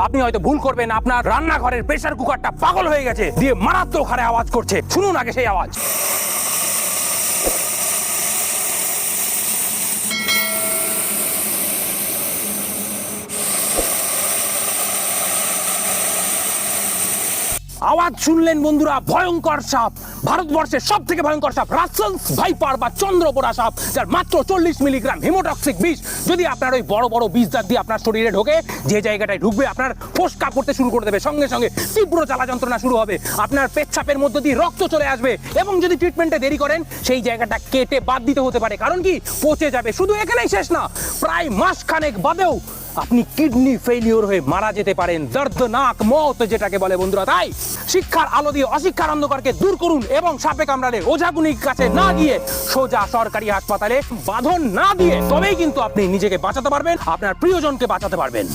আপনি হয়তো ভুল করবেন, আপনার রান্নাঘরের প্রেসার কুকারটা পাগল হয়ে গেছে, দিয়ে মারাত্মক হারে আওয়াজ করছে। শুনুন আগে সেই আওয়াজ। আওয়াজ শুনলেন বন্ধুরা? ভয়ঙ্কর সাপ, ভারতবর্ষের সব থেকে ভয়ঙ্কর সাপ রাসেলস ভাইপার বা চন্দ্রপোড়া সাপ, যার মাত্র 40 মিলিগ্রাম হিমোটক্সিক বিষ যদি আপনার ওই বড় বড় বিষ দাঁত দিয়ে আপনার শরীরে ঢোকে, যে জায়গাটায় ঢুকবে আপনার ফোসকা করতে শুরু করে দেবে, সঙ্গে সঙ্গে তীব্র জ্বালা যন্ত্রণা শুরু হবে, আপনার পেচ্ছাপের মধ্য দিয়ে রক্ত চলে আসবে, এবং যদি ট্রিটমেন্টে দেরি করেন সেই জায়গাটা কেটে বাদ দিতে হতে পারে। কারণ কি, পচে যাবে। শুধু এখানেই শেষ না, প্রায় মাসখানেক বাদেও আপনি কিডনি ফেলিওর হয়ে মারা যেতে পারেন। দর্দনাক মত যেটাকে বলে বন্ধুরা। তাই শিক্ষার আলো দিয়ে অশিক্ষার অন্ধকারকে দূর করুন, এবং সাপে কামড়ালে ওঝাগুনির কাছে না গিয়ে সোজা সরকারি হাসপাতালে বাঁধন না দিয়ে তবেই কিন্তু আপনি নিজেকে বাঁচাতে পারবেন, আপনার প্রিয়জনকে বাঁচাতে পারবেন।